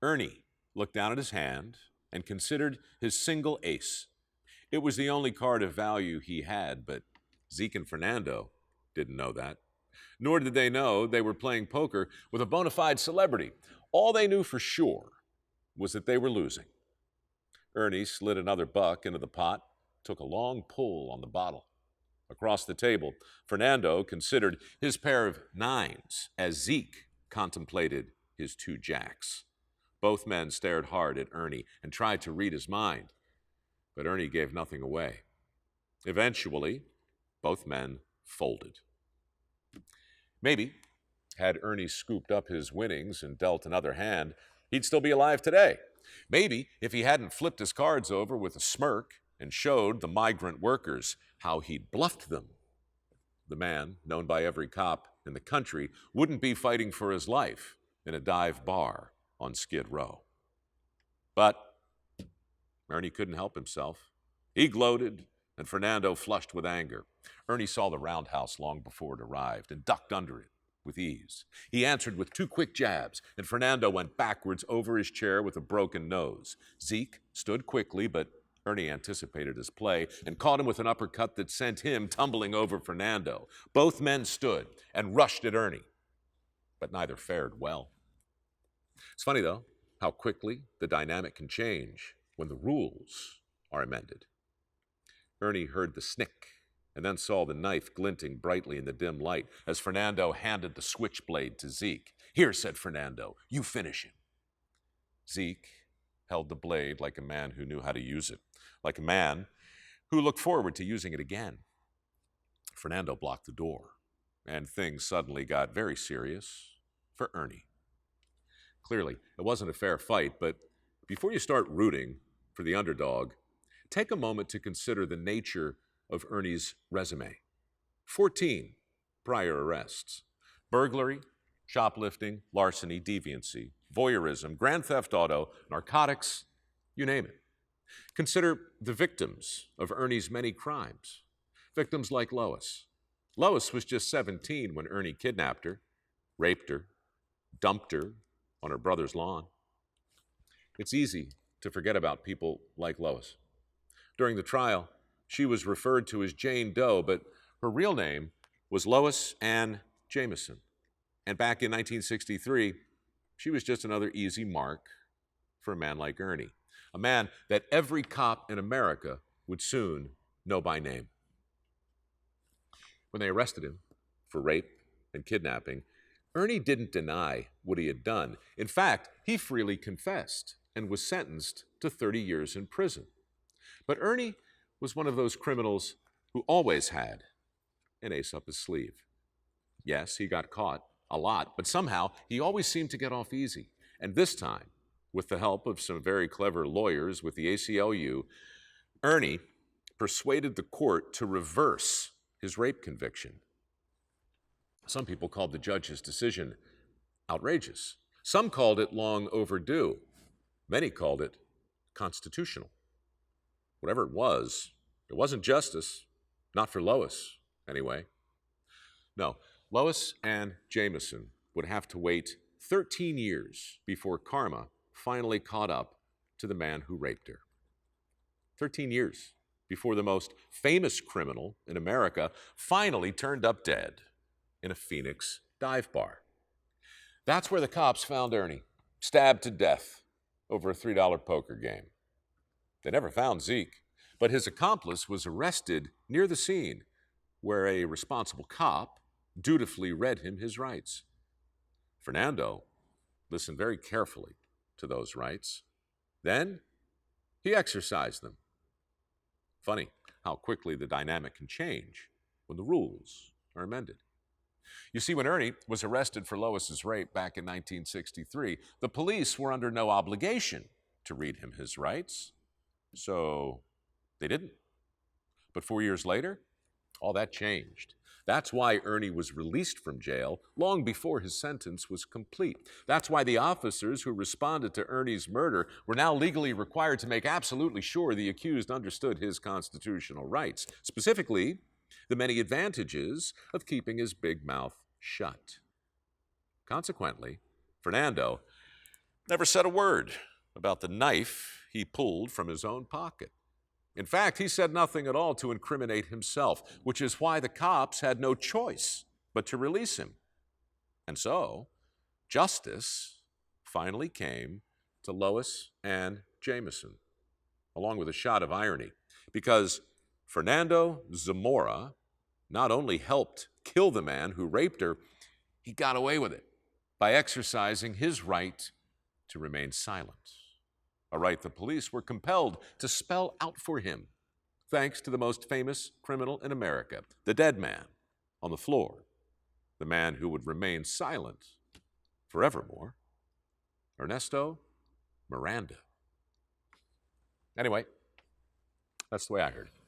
Ernie looked down at his hand and considered his single ace. It was the only card of value he had, but Zeke and Fernando didn't know that. Nor did they know they were playing poker with a bona fide celebrity. All they knew for sure was that they were losing. Ernie slid another buck into the pot, took a long pull on the bottle. Across the table, Fernando considered his pair of nines as Zeke contemplated his two jacks. Both men stared hard at Ernie and tried to read his mind, but Ernie gave nothing away. Eventually, both men folded. Maybe, had Ernie scooped up his winnings and dealt another hand, he'd still be alive today. Maybe if he hadn't flipped his cards over with a smirk and showed the migrant workers how he'd bluffed them, the man, known by every cop in the country, wouldn't be fighting for his life in a dive bar on Skid Row. But Ernie couldn't help himself. He gloated, and Fernando flushed with anger. Ernie saw the roundhouse long before it arrived and ducked under it with ease. He answered with two quick jabs, and Fernando went backwards over his chair with a broken nose. Zeke stood quickly, but Ernie anticipated his play and caught him with an uppercut that sent him tumbling over Fernando. Both men stood and rushed at Ernie, but neither fared well. It's funny, though, how quickly the dynamic can change when the rules are amended. Ernie heard the snick and then saw the knife glinting brightly in the dim light as Fernando handed the switchblade to Zeke. "Here," said Fernando, "you finish him." Zeke held the blade like a man who knew how to use it, like a man who looked forward to using it again. Fernando blocked the door, and things suddenly got very serious for Ernie. Clearly, it wasn't a fair fight, but before you start rooting for the underdog, take a moment to consider the nature of Ernie's resume. 14 prior arrests: burglary, shoplifting, larceny, deviancy, voyeurism, grand theft auto, narcotics, you name it. Consider the victims of Ernie's many crimes. Victims like Lois. Lois was just 17 when Ernie kidnapped her, raped her, dumped her on her brother's lawn. It's easy to forget about people like Lois. During the trial, she was referred to as Jane Doe, but her real name was Lois Ann Jameson. And back in 1963, she was just another easy mark for a man like Ernie, a man that every cop in America would soon know by name. When they arrested him for rape and kidnapping, Ernie didn't deny what he had done. In fact, he freely confessed and was sentenced to 30 years in prison. But Ernie was one of those criminals who always had an ace up his sleeve. Yes, he got caught a lot, but somehow he always seemed to get off easy. And this time, with the help of some very clever lawyers with the ACLU, Ernie persuaded the court to reverse his rape conviction. Some people called the judge's decision outrageous. Some called it long overdue. Many called it constitutional. Whatever it wasn't justice. Not for Lois, anyway. No, Lois Ann Jameson would have to wait 13 years before karma finally caught up to the man who raped her. 13 years before the most famous criminal in America finally turned up dead in a Phoenix dive bar. That's where the cops found Ernie, stabbed to death over a $3 poker game. They never found Zeke, but his accomplice was arrested near the scene, where a responsible cop dutifully read him his rights. Fernando listened very carefully to those rights. Then he exercised them. Funny how quickly the dynamic can change when the rules are amended. You see, when Ernie was arrested for Lois's rape back in 1963, the police were under no obligation to read him his rights, so they didn't. But 4 years later, all that changed. That's why Ernie was released from jail long before his sentence was complete. That's why the officers who responded to Ernie's murder were now legally required to make absolutely sure the accused understood his constitutional rights, specifically the many advantages of keeping his big mouth shut. Consequently, Fernando never said a word about the knife he pulled from his own pocket. In fact, he said nothing at all to incriminate himself, which is why the cops had no choice but to release him. And so, justice finally came to Lois Ann Jameson, along with a shot of irony, because Fernando Zamora not only helped kill the man who raped her, he got away with it by exercising his right to remain silent, a right the police were compelled to spell out for him, thanks to the most famous criminal in America, the dead man on the floor, the man who would remain silent forevermore, Ernesto Miranda. Anyway, that's the way I heard it.